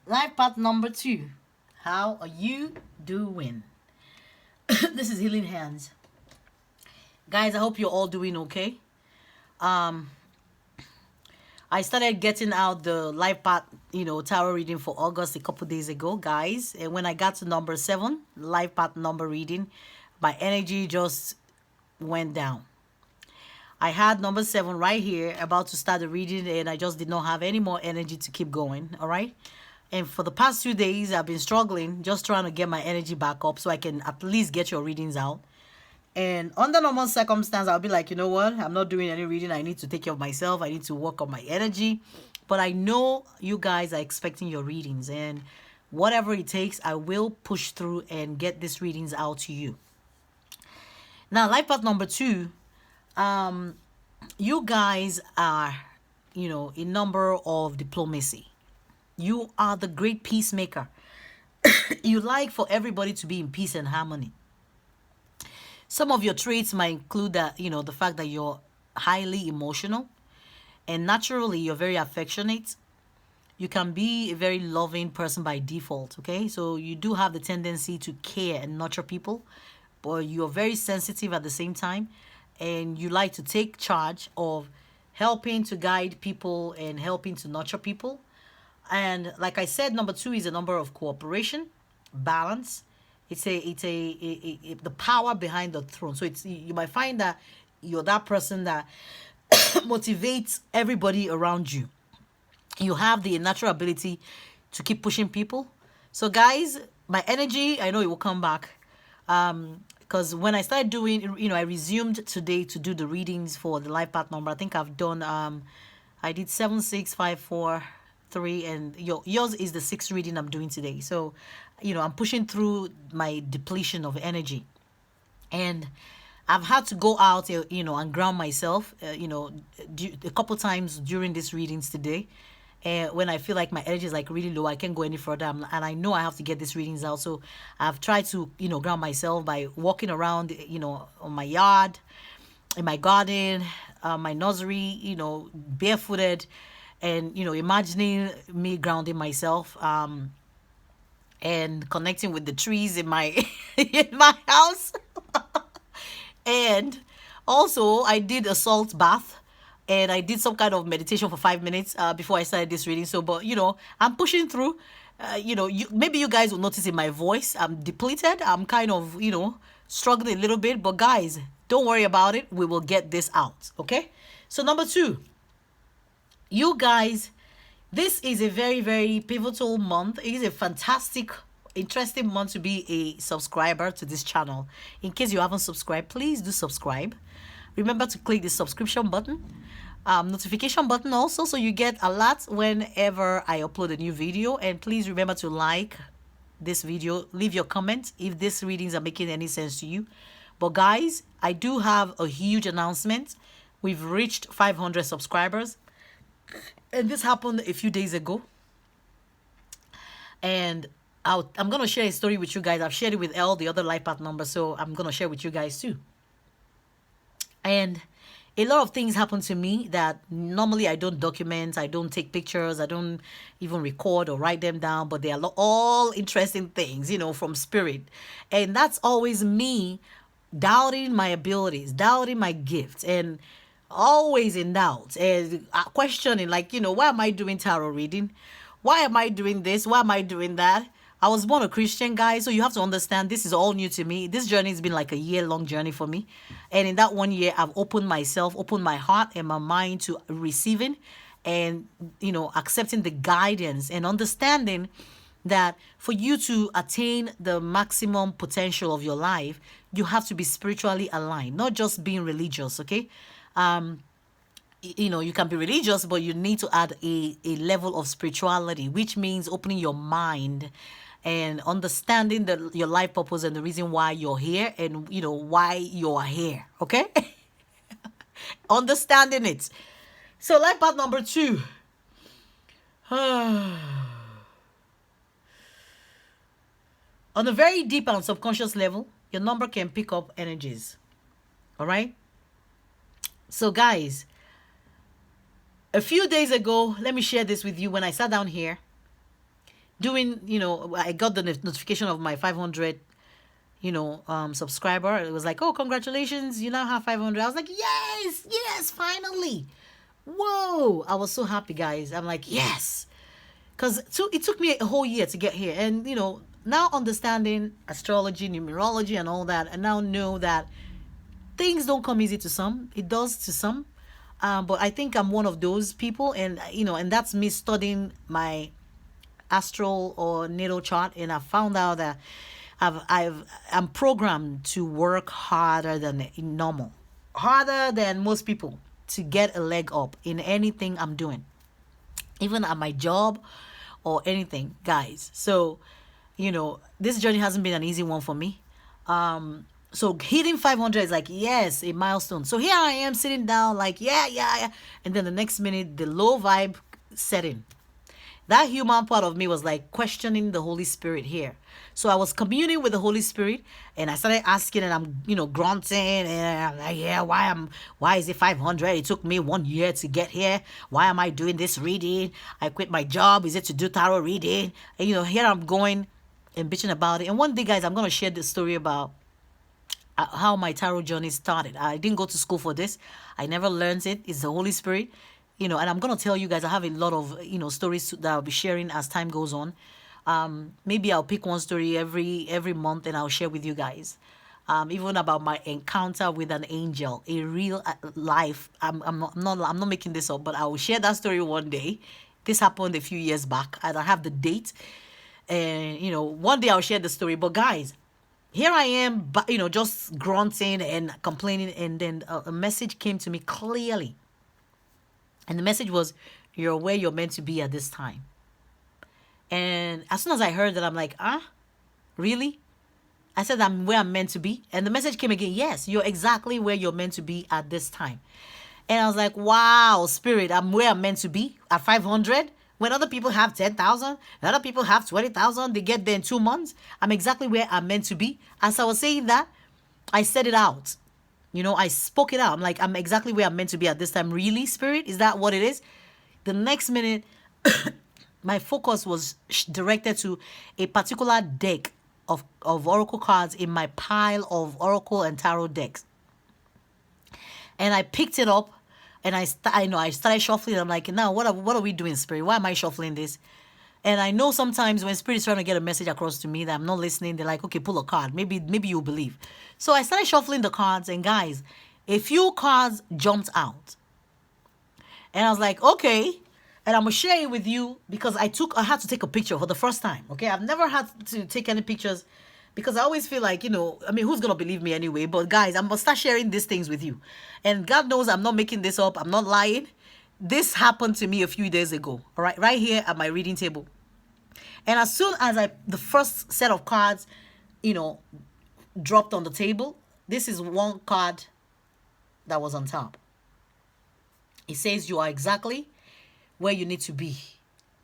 Life path number 2. How are you doing? This is Healing Hands. Guys, I hope you're all doing okay. Um, I started getting out the life path, tarot reading for August a couple days ago, guys. And when I got to number 7, life path number reading, my energy just went down. I had number 7 right here, about to start the reading, and I just did not have any more energy to keep going. All right. And for the past 2 days, I've been struggling, just trying to get my energy back up so I can at least get your readings out. And under normal circumstance, I'll be like, you know what? I'm not doing any reading. I need to take care of myself. I need to work on my energy. But I know you guys are expecting your readings. And whatever it takes, I will push through and get these readings out to you. Now, life path number 2, you guys are, a number of diplomacy. You are the great peacemaker. You like for everybody to be in peace and harmony. Some of your traits might include that, the fact that you're highly emotional and naturally you're very affectionate. You can be a very loving person by default, okay? So you do have the tendency to care and nurture people, but you're very sensitive at the same time, and you like to take charge of helping to guide people and helping to nurture people. And like I said, number 2 is a number of cooperation, balance. It's the power behind the throne. So you might find that you're that person that motivates everybody around you. You have the natural ability to keep pushing people. So guys, my energy, I know it will come back. Because when I started doing, I resumed today to do the readings for the life path number. I think I've done, I did 7, 6, 5, 4, 3, and yours is the 6th reading I'm doing today. So, I'm pushing through my depletion of energy. And I've had to go out, and ground myself, a couple times during these readings today. And when I feel like my energy is like really low, I can't go any further. And I know I have to get these readings out. So I've tried to, ground myself by walking around, on my yard, in my garden, my nursery, barefooted, and, imagining me grounding myself, and connecting with the trees in my in my house. And also, I did a salt bath, and I did some kind of meditation for 5 minutes before I started this reading. So, but I'm pushing through. Maybe you guys will notice in my voice, I'm depleted. I'm kind of, struggling a little bit. But guys, don't worry about it. We will get this out. Okay. So number 2, you guys, this is a very, very pivotal month. It is a fantastic, interesting month to be a subscriber to this channel. In case you haven't subscribed, please do subscribe. Remember to click the subscription button, notification button also, so you get alerts whenever I upload a new video. And please remember to like this video, leave your comments if these readings are making any sense to you. But guys, I do have a huge announcement. We've reached 500 subscribers, and this happened a few days ago. And I'm going to share a story with you guys. I've shared it with all the other life path numbers, so I'm going to share with you guys too. And a lot of things happen to me that normally I don't document, I don't take pictures, I don't even record or write them down, but they are all interesting things, from spirit. And that's always me doubting my abilities, doubting my gifts, and always in doubt and questioning, like, why am I doing tarot reading? Why am I doing this? Why am I doing that? I was born a Christian, guy, so you have to understand this is all new to me. This journey has been like a year-long journey for me. And in that 1 year, I've opened myself, opened my heart and my mind to receiving and, accepting the guidance and understanding that for you to attain the maximum potential of your life, you have to be spiritually aligned, not just being religious, okay? You can be religious, but you need to add a level of spirituality, which means opening your mind and understanding your life purpose and the reason why you're here and, why you're here, okay? Understanding it. So life path number 2. On a very deep and subconscious level, your number can pick up energies, all right? So guys, a few days ago, let me share this with you. When I sat down here, doing, I got the notification of my 500, subscriber. It was like, oh, congratulations, you now have 500. I was like, yes, yes, finally. Whoa. I was so happy, guys. I'm like, yes. Because it took me a whole year to get here. And, now understanding astrology, numerology, and all that, and now know that things don't come easy to some. It does to some. But I think I'm one of those people. And, and that's me studying my astral or natal chart. And I found out that I'm programmed to work harder than normal, harder than most people to get a leg up in anything I'm doing, even at my job or anything, guys. So, this journey hasn't been an easy one for me. So hitting 500 is like, yes, a milestone. So here I am sitting down like, yeah, yeah, yeah. And then the next minute, the low vibe set in. That human part of me was like questioning the Holy Spirit here. So I was communing with the Holy Spirit, and I started asking, and I'm, grunting, and I'm like, yeah, why is it 500? It took me 1 year to get here. Why am I doing this reading? I quit my job. Is it to do tarot reading? And, here I'm going and bitching about it. And one day, guys, I'm going to share this story about how my tarot journey started. I didn't go to school for this. I never learned it. It's the Holy Spirit. And I'm going to tell you guys, I have a lot of, stories that I'll be sharing as time goes on. Maybe I'll pick one story every month and I'll share with you guys. Even about my encounter with an angel, a real life. I'm not making this up, but I will share that story one day. This happened a few years back. I don't have the date. And, one day I'll share the story. But guys, here I am, just grunting and complaining. And then a message came to me clearly. And the message was, you're where you're meant to be at this time. And as soon as I heard that, I'm like, really? I said, I'm where I'm meant to be. And the message came again, yes, you're exactly where you're meant to be at this time. And I was like, wow, Spirit, I'm where I'm meant to be at 500. When other people have 10,000, other people have 20,000, they get there in 2 months. I'm exactly where I'm meant to be. As I was saying that, I said it out. I spoke it out. I'm like, I'm exactly where I'm meant to be at this time. Really, Spirit? Is that what it is? The next minute, my focus was directed to a particular deck of oracle cards in my pile of oracle and tarot decks. And I picked it up, and I started shuffling. I'm like, now, what are we doing, Spirit? Why am I shuffling this? And I know sometimes when Spirit is trying to get a message across to me that I'm not listening, they're like, okay, pull a card. Maybe you'll believe. So I started shuffling the cards, and guys, a few cards jumped out. And I was like, okay. And I'm going to share it with you because I had to take a picture for the first time. Okay. I've never had to take any pictures because I always feel like, who's going to believe me anyway? But guys, I'm going to start sharing these things with you. And God knows I'm not making this up. I'm not lying. This happened to me a few days ago, all right here at my reading table. And as soon as the first set of cards, dropped on the table, this is one card that was on top. It says you are exactly where you need to be.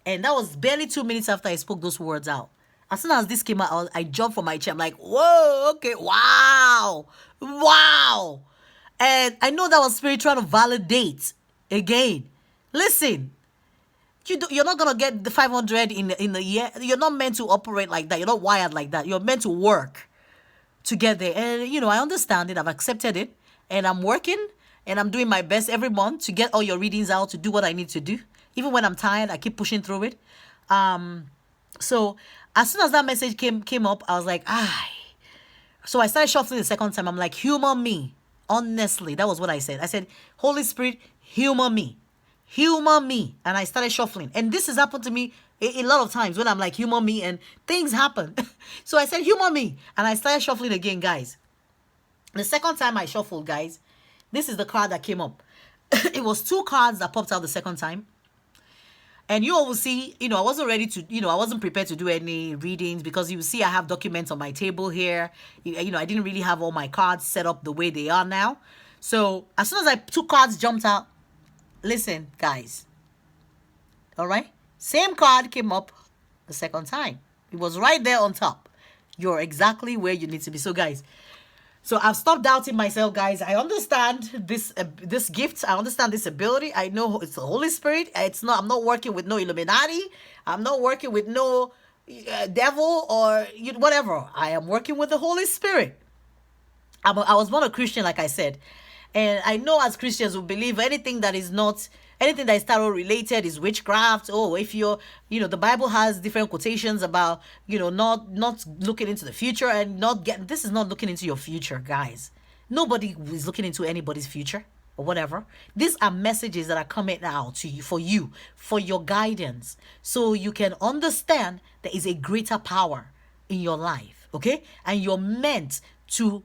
And that was barely 2 minutes after I spoke those words out. As soon as this came out, I jumped from my chair. I'm like, whoa, okay, wow. And I know that was Spirit trying to validate again. Listen, you're not going to get the 500 in a year. You're not meant to operate like that. You're not wired like that. You're meant to work to get there. And, I understand it. I've accepted it. And I'm working. And I'm doing my best every month to get all your readings out, to do what I need to do. Even when I'm tired, I keep pushing through it. So as soon as that message came up, I was like, So I started shuffling the second time. I'm like, humor me. Honestly, that was what I said. I said, Holy Spirit, humor me. Humor me. And I started shuffling. And this has happened to me a lot of times when I'm like, humor me, and things happen. So I said, humor me. And I started shuffling again, guys. The second time I shuffled, guys, this is the card that came up. It was 2 cards that popped out the second time. And you all will see, I wasn't ready to, I wasn't prepared to do any readings because you see I have documents on my table here. I didn't really have all my cards set up the way they are now. So as soon as 2 cards jumped out, listen, guys. All right? Same card came up the second time. It was right there on top. You're exactly where you need to be. So, guys, I've stopped doubting myself, guys. I understand this gift. I understand this ability. I know it's the Holy Spirit. I'm not working with no Illuminati. I'm not working with no devil or whatever. I am working with the Holy Spirit. I was born a Christian, like I said. And I know as Christians we believe anything that is not, anything that is tarot related is witchcraft. Oh, if you're, the Bible has different quotations about, not looking into the future and not getting, this is not looking into your future, guys. Nobody is looking into anybody's future or whatever. These are messages that are coming out to you, for your guidance, so you can understand there is a greater power in your life, okay? And you're meant to,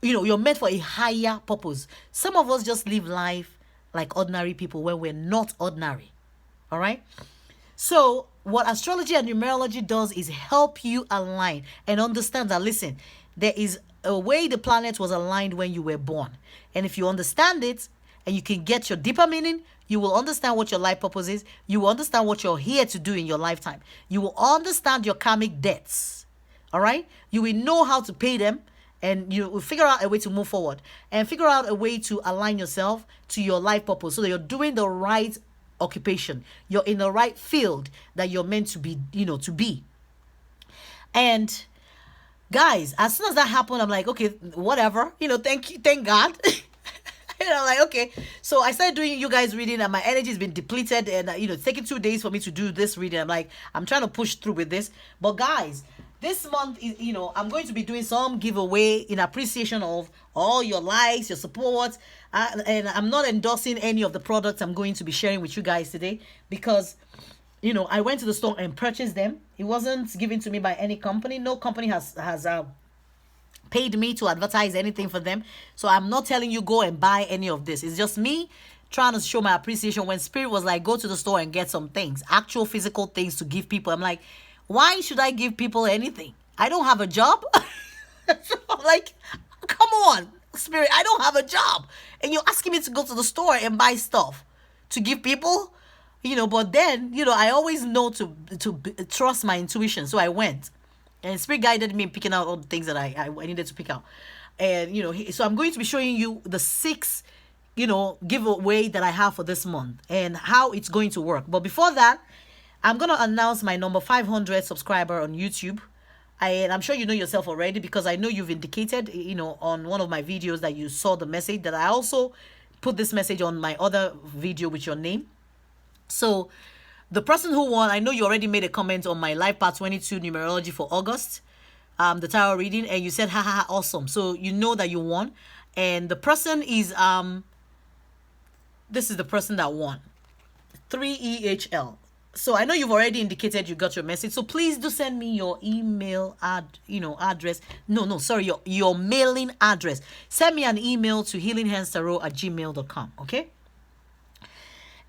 you're meant for a higher purpose. Some of us just live life like ordinary people when we're not ordinary, all right? So what astrology and numerology does is help you align and understand that, listen, there is a way the planet was aligned when you were born. And if you understand it and you can get your deeper meaning, you will understand what your life purpose is. You will understand what you're here to do in your lifetime. You will understand your karmic debts, all right? You will know how to pay them, and you will figure out a way to move forward and figure out a way to align yourself to your life purpose so that you're doing the right occupation. You're in the right field that you're meant to be, to be. And guys, as soon as that happened, I'm like, okay, whatever, thank God. And I'm like, okay. So I started doing you guys reading, and my energy has been depleted, and it's taking 2 days for me to do this reading. I'm like, I'm trying to push through with this. But guys, this month is, I'm going to be doing some giveaway in appreciation of all your likes, your support. And I'm not endorsing any of the products I'm going to be sharing with you guys today, because I went to the store and purchased them. It wasn't given to me by any company. No company has paid me to advertise anything for them. So I'm not telling you go and buy any of this. It's just me trying to show my appreciation. When Spirit was like, go to the store and get some things, actual physical things to give people. I'm like, why should I give people anything? I don't have a job. So I'm like, come on, Spirit, I don't have a job. And you're asking me to go to the store and buy stuff to give people? But then, I always know to trust my intuition. So I went. And Spirit guided me in picking out all the things that I needed to pick out. And, so I'm going to be showing you the 6, giveaway that I have for this month and how it's going to work. But before that, I'm going to announce my number 500 subscriber on YouTube. And I'm sure you know yourself already, because I know you've indicated, on one of my videos that you saw the message, that I also put this message on my other video with your name. So the person who won, I know you already made a comment on my Life Part 22 numerology for August, the tarot reading, and you said, ha ha ha, awesome. So you know that you won. And the person is, this is the person that won, 3EHL. So I know you've already indicated you got your message. So please do send me your email address. No, sorry, your mailing address. Send me an email to healinghandstarot@gmail.com, okay?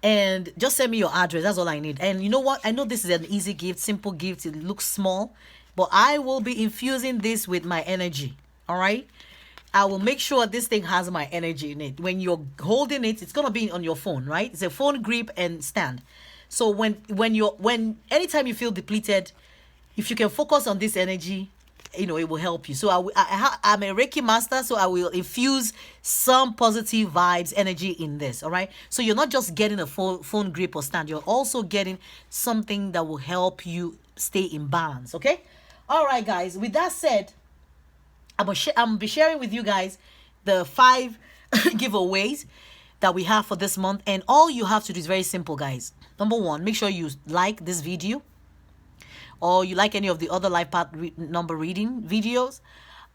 And just send me your address. That's all I need. And you know what? I know this is an easy gift, simple gift. It looks small, but I will be infusing this with my energy. All right? I will make sure this thing has my energy in it. When you're holding it, it's going to be on your phone, right? It's a phone grip and stand. So anytime you feel depleted, if you can focus on this energy, it will help you. So I'm a Reiki master, so I will infuse some positive vibes, energy in this, all right? So you're not just getting a phone grip or stand. You're also getting something that will help you stay in balance, okay? All right, guys. With that said, I'm be sharing with you guys the 5 giveaways that we have for this month. And all you have to do is very simple, guys. Number 1, make sure you like this video, or you like any of the other life path number reading videos.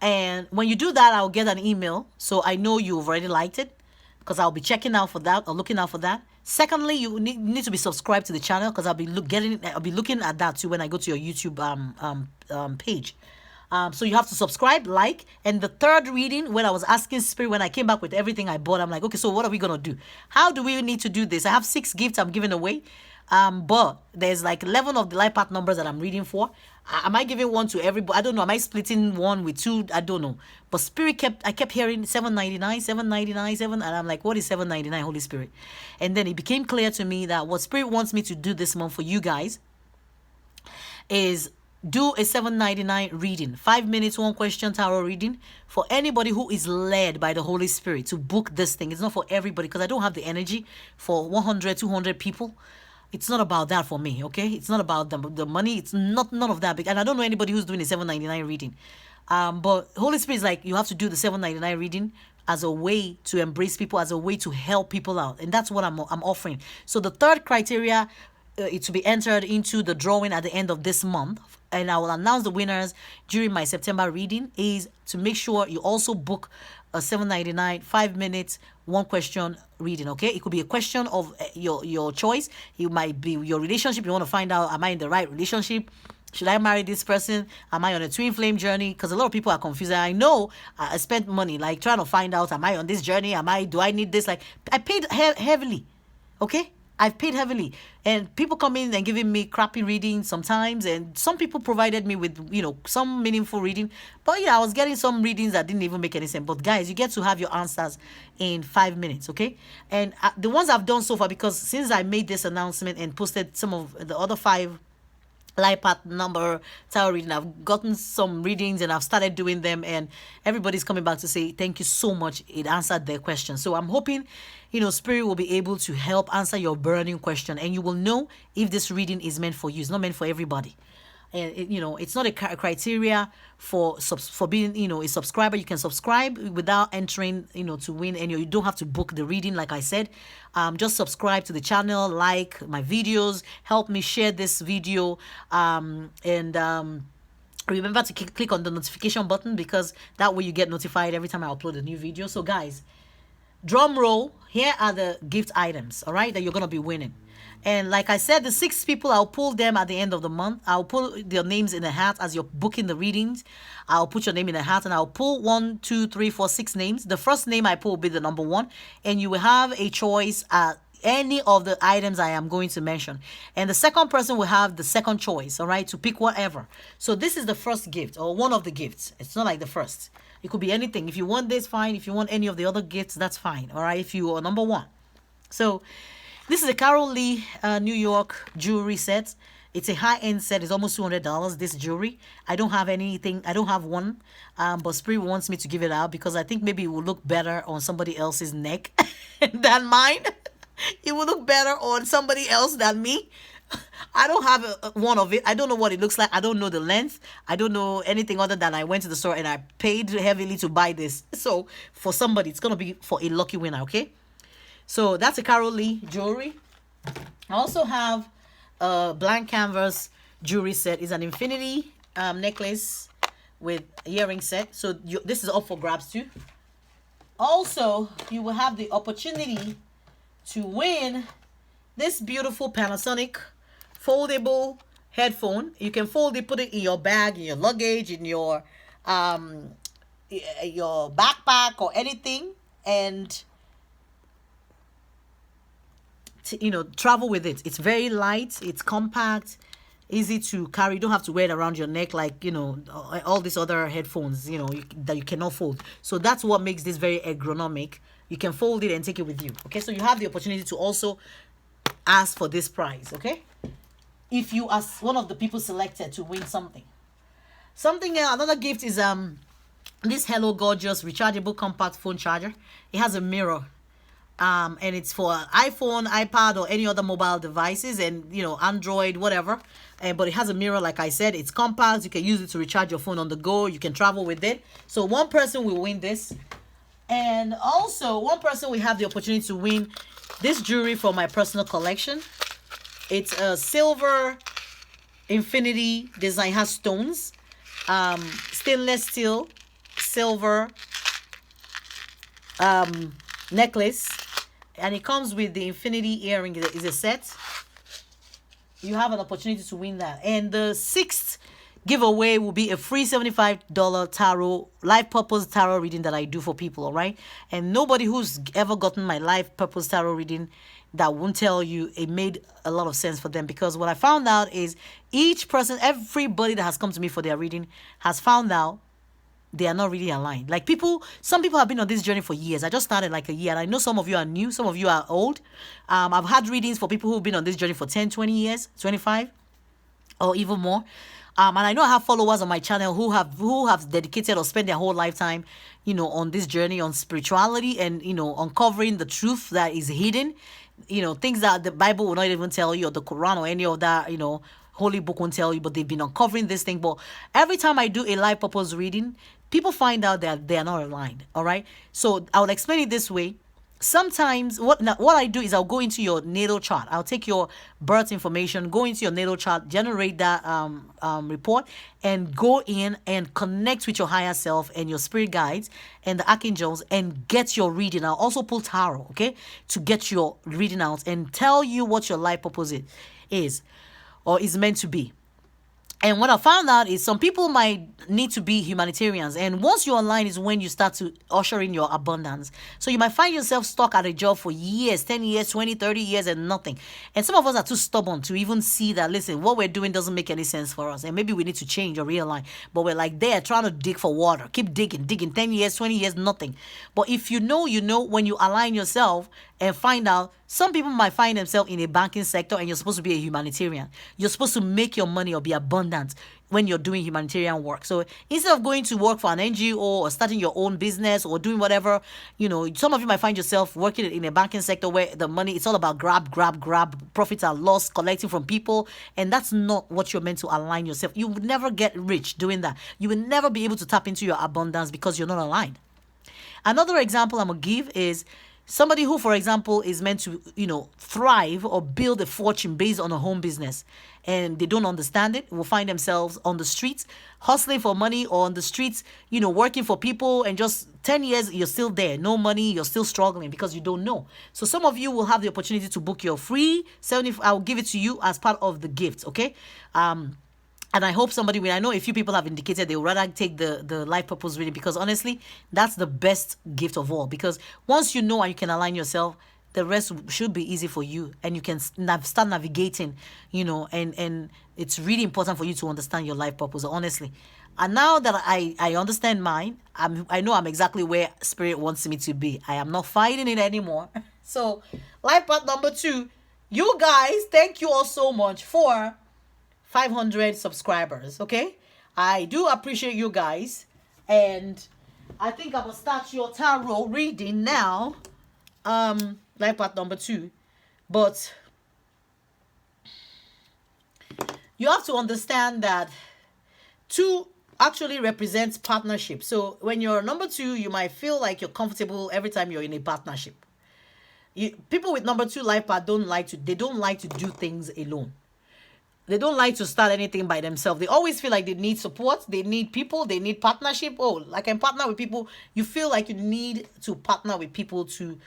And when you do that, I'll get an email, so I know you've already liked it, because I'll be checking out for that or looking out for that. Secondly, you need to be subscribed to the channel, because I'll be looking at that too when I go to your YouTube page. So you have to subscribe, like. And the third reading, when I was asking Spirit, when I came back with everything I bought, I'm like, okay, so what are we gonna do? How do we need to do this? I have 6 gifts I'm giving away, but there's like 11 of the life path numbers that I'm reading for. Am I giving one to everybody? I don't know. Am I splitting one with 2? I don't know. But Spirit I kept hearing $7.99, $7.99, and I'm like, what is $7.99, Holy Spirit? And then it became clear to me that what Spirit wants me to do this month for you guys is do a $7.99 reading, 5 minutes, 1 question tarot reading for anybody who is led by the Holy Spirit to book this thing. It's not for everybody, because I don't have the energy for 100, 200 people. It's not about that for me, okay? It's not about the money. It's not none of that. And I don't know anybody who's doing a 7.99 reading. But Holy Spirit is like, you have to do the 7.99 reading as a way to embrace people, as a way to help people out, and that's what I'm offering. So the third criteria, it to be entered into the drawing at the end of this month, and I will announce the winners during my September reading, is to make sure you also book a 7.99 5 minutes one question reading. Okay, it could be a question of your choice. It might be your relationship. You want to find out, am I in the right relationship? Should I marry this person? Am I on a twin flame journey? Because a lot of people are confused. And I know I spent money like trying to find out, am I on this journey? Do I need this? Like, I paid heavily. Okay? I've paid heavily. And people come in and giving me crappy readings sometimes. And some people provided me with, some meaningful reading. But yeah, I was getting some readings that didn't even make any sense. But guys, you get to have your answers in 5 minutes. Okay? And the ones I've done so far, because since I made this announcement and posted some of the other 5 life path number tarot reading, I've gotten some readings and I've started doing them, and everybody's coming back to say thank you so much, it answered their question. So I'm hoping Spirit will be able to help answer your burning question, and you will know if this reading is meant for you. It's not meant for everybody. And it's not a criteria for being a subscriber. You can subscribe without entering to win, and you don't have to book the reading. Like I said, just subscribe to the channel, like my videos, help me share this video, and remember to click on the notification button, because that way you get notified every time I upload a new video. So guys, drum roll, here are the gift items, all right, that you're gonna be winning. And like I said, the 6 people, I'll pull them at the end of the month. I'll pull their names in a hat as you're booking the readings. I'll put your name in a hat, and I'll pull 1, 2, 3, 4, 6 names. The first name I pull will be the number 1, and you will have a choice at any of the items I am going to mention. And the second person will have the second choice, all right, to pick whatever. So this is the first gift, or one of the gifts. It's not like the first. It could be anything. If you want this, fine. If you want any of the other gifts, that's fine, all right, if you are number 1. So this is a Carol Lee New York jewelry set. It's a high-end set. It's almost $200, this jewelry. I don't have anything. I don't have one. But Spirit wants me to give it out because I think maybe it will look better on somebody else's neck than mine. It will look better on somebody else than me. I don't have one of it. I don't know what it looks like. I don't know the length. I don't know anything other than I went to the store and I paid heavily to buy this. So for somebody, it's going to be for a lucky winner, okay? So that's a Carol Lee jewelry. I also have a blank canvas jewelry set. It's an infinity necklace with earring set. So this is up for grabs too. Also, you will have the opportunity to win this beautiful Panasonic foldable headphone. You can fold it, put it in your bag, in your luggage, in your backpack or anything, and travel with it. It's very light, it's compact, easy to carry. You don't have to wear it around your neck like all these other headphones that you cannot fold. So that's what makes this very ergonomic. You can fold it and take it with you. Okay, so you have the opportunity to also ask for this prize. Okay, if you are one of the people selected to win something. Another gift is this Hello Gorgeous rechargeable compact phone charger. It has a mirror. And it's for iPhone, iPad, or any other mobile devices, and Android, whatever. But it has a mirror, like I said. It's compact. You can use it to recharge your phone on the go. You can travel with it. So one person will win this, and also one person will have the opportunity to win this jewelry from my personal collection. It's a silver infinity design. It has stones, stainless steel, silver necklace. And it comes with the infinity earring. Is a set. You have an opportunity to win that. And the 6th giveaway will be a free $75 tarot, life purpose tarot reading that I do for people, all right? And nobody who's ever gotten my life purpose tarot reading that won't tell you it made a lot of sense for them. Because what I found out is everybody that has come to me for their reading has found out they are not really aligned. Like some people have been on this journey for years. I just started like a year, and I know some of you are new, some of you are old. I've had readings for people who've been on this journey for 10, 20 years, 25, or even more. And I know I have followers on my channel who have dedicated or spent their whole lifetime, on this journey on spirituality and, uncovering the truth that is hidden things that the Bible will not even tell you, or the Quran, or any of that, holy book won't tell you, but they've been uncovering this thing. But every time I do a life purpose reading, people find out that they are not aligned. All right. So I will explain it this way. Sometimes what I do is I'll go into your natal chart. I'll take your birth information, go into your natal chart, generate that report, and go in and connect with your higher self and your spirit guides and the archangels and get your reading. I'll also pull tarot, okay, to get your reading out and tell you what your life purpose is or is meant to be. And what I found out is some people might need to be humanitarians. And once you're online is when you start to usher in your abundance. So you might find yourself stuck at a job for years, 10 years, 20, 30 years and nothing. And some of us are too stubborn to even see that, listen, what we're doing doesn't make any sense for us. And maybe we need to change or realign. But we're like there trying to dig for water. Keep digging, 10 years, 20 years, nothing. But if you know, when you align yourself and find out, some people might find themselves in a banking sector and you're supposed to be a humanitarian. You're supposed to make your money or be abundant when you're doing humanitarian work. So instead of going to work for an NGO or starting your own business or doing whatever, some of you might find yourself working in a banking sector where the money, it's all about grab, profits are lost, collecting from people. And that's not what you're meant to align yourself. You would never get rich doing that. You will never be able to tap into your abundance because you're not aligned. Another example I'm going to give is somebody who, for example, is meant to, thrive or build a fortune based on a home business, and they don't understand it, will find themselves on the streets, hustling for money, or on the streets, working for people, and just 10 years, you're still there. No money, you're still struggling because you don't know. So some of you will have the opportunity to book your free 70, I'll give it to you as part of the gift, okay? And I hope I know a few people have indicated they would rather take the life purpose reading because honestly, that's the best gift of all. Because once you know and you can align yourself, the rest should be easy for you and you can start navigating, and it's really important for you to understand your life purpose, honestly. And now that I understand mine, I know I'm exactly where Spirit wants me to be. I am not fighting it anymore. So, life path number 2, you guys, thank you all so much for 500 subscribers, okay? I do appreciate you guys. And I think I will start your tarot reading now. Life path number 2. But you have to understand that 2 actually represents partnership. So when you're number 2, you might feel like you're comfortable every time you're in a partnership. People with number 2 life path don't like to do things alone. They don't like to start anything by themselves. They always feel like they need support. They need people. They need partnership. Oh, I can partner with people. You feel like you need to partner with people to,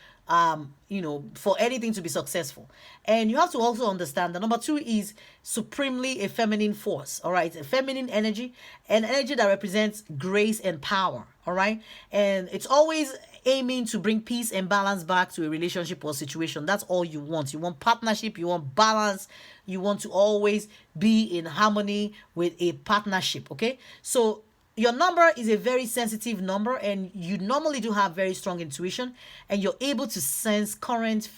for anything to be successful. And you have to also understand that number 2 is supremely a feminine force. All right. A feminine energy, an energy that represents grace and power. All right. And it's always aiming to bring peace and balance back to a relationship or situation. That's all you want. You want partnership, you want balance, you want to always be in harmony with a partnership, okay? So your number is a very sensitive number and you normally do have very strong intuition and you're able to sense current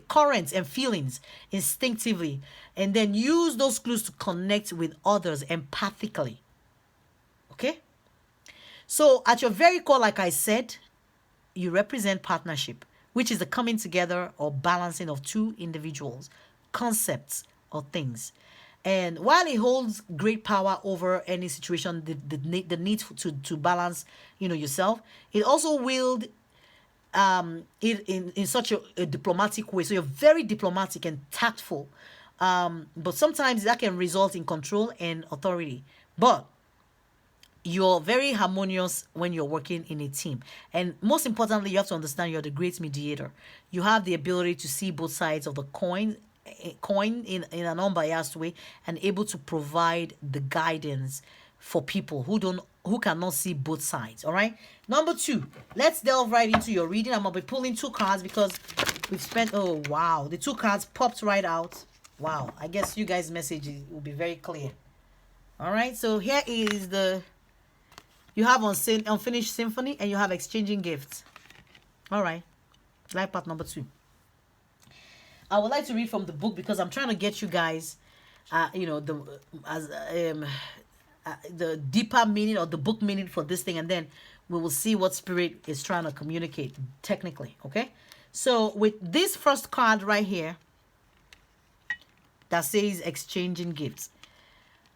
currents and feelings instinctively and then use those clues to connect with others empathically, okay? So at your very core, like I said, you represent partnership, which is the coming together or balancing of 2 individuals, concepts, or things. And while it holds great power over any situation, the need to balance, yourself, it also wield it in such a diplomatic way. So you're very diplomatic and tactful. But sometimes that can result in control and authority. But you're very harmonious when you're working in a team. And most importantly, you have to understand you're the great mediator. You have the ability to see both sides of the coin in an unbiased way and able to provide the guidance for people who cannot see both sides. All right. Number 2, let's delve right into your reading. I'm gonna be pulling 2 cards because we've spent, oh wow, the 2 cards popped right out. Wow, I guess you guys' message will be very clear. All right, so here is you have Unfinished Symphony and you have Exchanging Gifts. All right. Life path number 2. I would like to read from the book because I'm trying to get you guys, the deeper meaning or the book meaning for this thing. And then we will see what Spirit is trying to communicate technically. Okay. So with this first card right here that says exchanging gifts,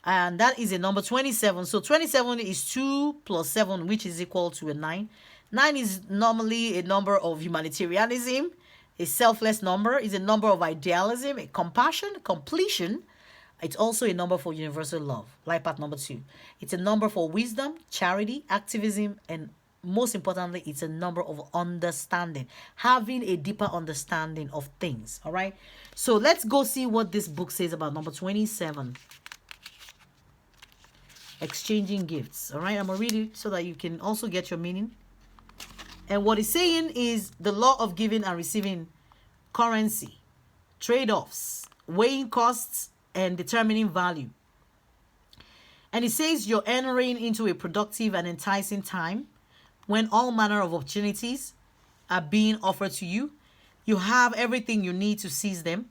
and that is a number 27. So 27 is 2 plus 7, which is equal to a 9. 9 is normally a number of humanitarianism, a selfless number, is a number of idealism, a compassion, completion. It's also a number for universal love, life path number 2. It's a number for wisdom, charity, activism, and most importantly, it's a number of understanding, having a deeper understanding of things. All right. So let's go see what this book says about number 27. Exchanging gifts. All right. I'm going to read it so that you can also get your meaning. And what it's saying is the law of giving and receiving currency, trade-offs, weighing costs, and determining value. And it says you're entering into a productive and enticing time when all manner of opportunities are being offered to you. You have everything you need to seize them.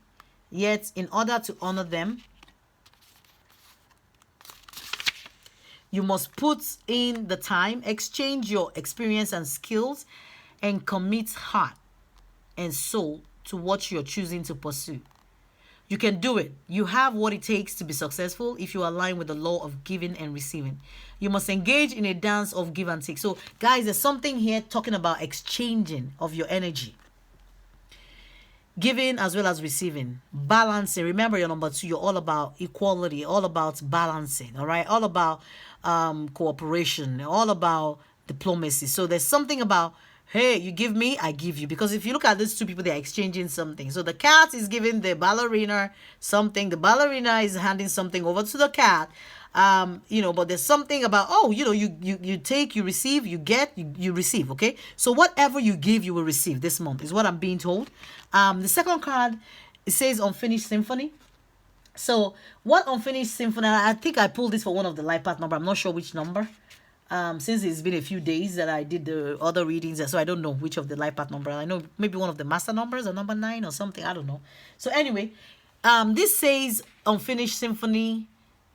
Yet, in order to honor them, you must put in the time, exchange your experience and skills, and commit heart and soul to what you're choosing to pursue. You can do it. You have what it takes to be successful if you align with the law of giving and receiving. You must engage in a dance of give and take. So, guys, there's something here talking about exchanging of your energy. Giving as well as receiving. Balancing. Remember your number 2. You're all about equality, all about balancing, all right? All about cooperation, all about diplomacy. So there's something about, hey, you give me, I give you. Because if you look at these two people, they're exchanging something. So the cat is giving the ballerina something. The ballerina is handing something over to the cat. But there's something about, you take, you receive, you get, you receive, okay? So whatever you give, you will receive this month is what I'm being told. The second card, it says Unfinished Symphony. So what Unfinished Symphony, I think I pulled this for one of the life path number. I'm not sure which number. Since it's been a few days that I did the other readings, so I don't know which of the life path number. I know maybe one of the master numbers or number 9 or something. I don't know. So anyway, this says Unfinished Symphony,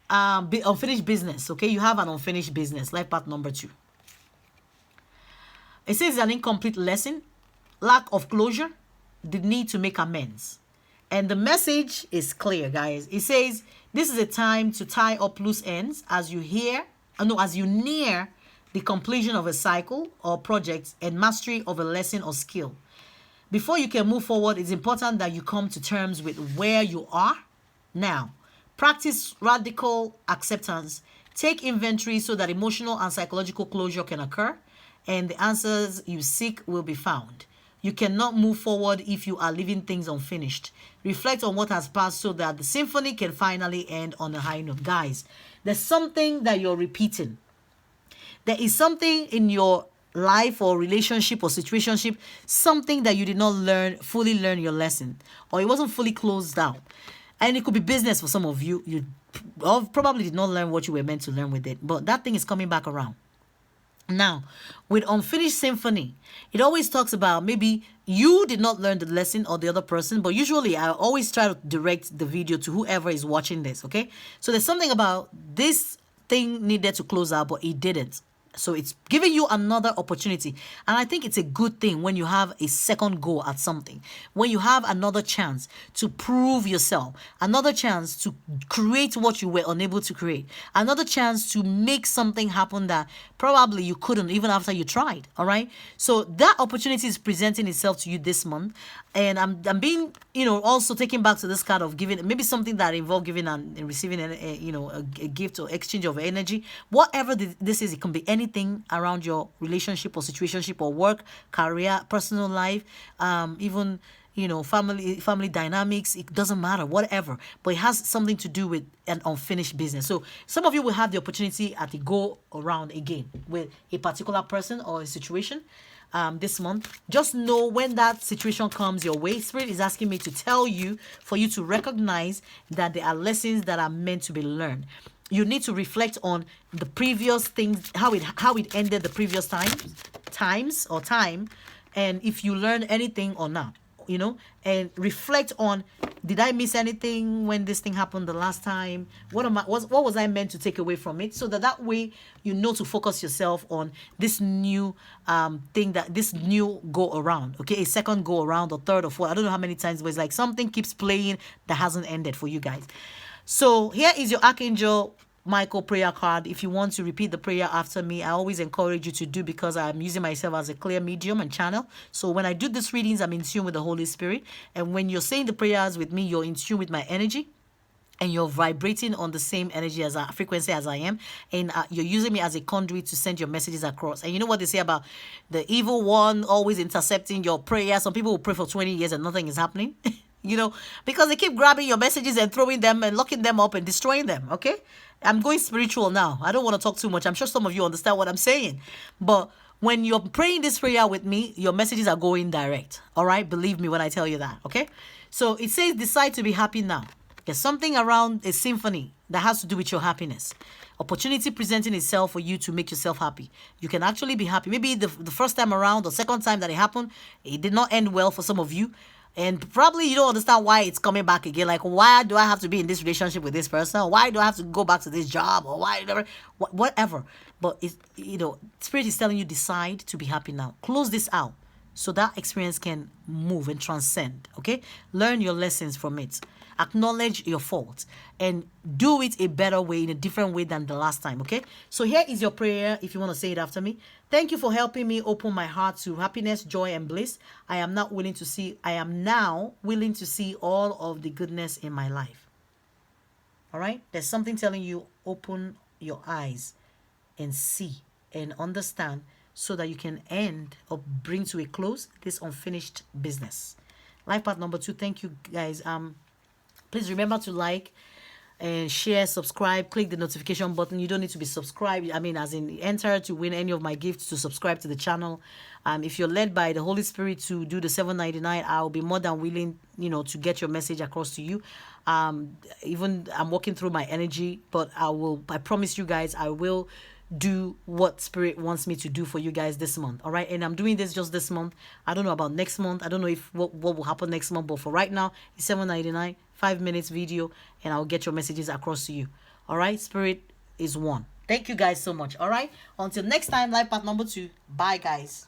unfinished business. Okay, you have an unfinished business, life path number 2. It says an incomplete lesson, lack of closure, the need to make amends. And the message is clear, guys. It says this is a time to tie up loose ends as you near the completion of a cycle or project and mastery of a lesson or skill. Before you can move forward, it's important that you come to terms with where you are now. Practice radical acceptance. Take inventory so that emotional and psychological closure can occur, and the answers you seek will be found. You cannot move forward if you are leaving things unfinished. Reflect on what has passed so that the symphony can finally end on a high note. Guys, there's something that you're repeating. There is something in your life or relationship or situationship, something that you did not fully learn your lesson, or it wasn't fully closed down. And it could be business for some of you. You probably did not learn what you were meant to learn with it, but that thing is coming back around. Now, with Unfinished Symphony, it always talks about maybe you did not learn the lesson or the other person, but usually I always try to direct the video to whoever is watching this, okay? So there's something about this thing needed to close out, but it didn't. So it's giving you another opportunity. And I think it's a good thing when you have a second go at something, when you have another chance to prove yourself, another chance to create what you were unable to create, another chance to make something happen that probably you couldn't even after you tried. All right. So that opportunity is presenting itself to you this month. And I'm being, also taken back to this card of giving, maybe something that involves giving and receiving, a gift or exchange of energy. Whatever this is, it can be anything around your relationship or situationship or work, career, personal life, even, family dynamics. It doesn't matter, whatever. But it has something to do with an unfinished business. So some of you will have the opportunity at the go around again with a particular person or a situation. This month, just know when that situation comes your way, Spirit is asking me to tell you, for you to recognize that there are lessons that are meant to be learned. You need to reflect on the previous things, how it ended the previous time, and if you learned anything or not, and reflect on, did I miss anything when this thing happened the last time? What was I meant to take away from it? So that way to focus yourself on this new thing, that this new go around, okay? A second go around or third or fourth. I don't know how many times, but it's like something keeps playing that hasn't ended for you guys. So here is your Archangel Michael prayer card. If you want to repeat the prayer after me, I always encourage you to do, because I'm using myself as a clear medium and channel. So when I do these readings, I'm in tune with the Holy Spirit. And when you're saying the prayers with me, you're in tune with my energy. And you're vibrating on the same energy as frequency as I am, and you're using me as a conduit to send your messages across. And you know what they say about the evil one always intercepting your prayers? Some people will pray for 20 years and nothing is happening. Because they keep grabbing your messages and throwing them and locking them up and destroying them. Okay, I'm going spiritual now. I don't want to talk too much. I'm sure some of you understand what I'm saying, but when you're praying this prayer with me, your messages are going direct. All right, believe me when I tell you that. Okay, so it says, decide to be happy now. There's something around a symphony that has to do with your happiness. Opportunity presenting itself for you to make yourself happy. You can actually be happy. Maybe the first time around or second time that it happened, it did not end well for some of you. And probably you don't understand why it's coming back again. Like, why do I have to be in this relationship with this person? Why do I have to go back to this job? Or whatever. But Spirit is telling you, decide to be happy now. Close this out so that experience can move and transcend. Okay? Learn your lessons from it. Acknowledge your faults and do it a better way, in a different way than the last time. Okay, so here is your prayer if you want to say it after me. Thank you for helping me open my heart to happiness, joy, and bliss. I am now willing to see all of the goodness in my life. All right, there's something telling you, open your eyes and see and understand, so that you can end or bring to a close this unfinished business. Life path number 2. Thank you guys. Please remember to like and share, subscribe, click the notification button. You don't need to be subscribed. As in enter to win any of my gifts, to subscribe to the channel. If you're led by the Holy Spirit to do the $7.99, I'll be more than willing, to get your message across to you. Even I'm working through my energy, but I promise you guys, I will do what Spirit wants me to do for you guys this month. All right, and I'm doing this just this month. I don't know about next month. I don't know if what will happen next month, but for right now, it's $7.99, 5 minutes video, and I'll get your messages across to you. All right, Spirit is one. Thank you guys so much. All right, until next time, life path number 2. Bye guys.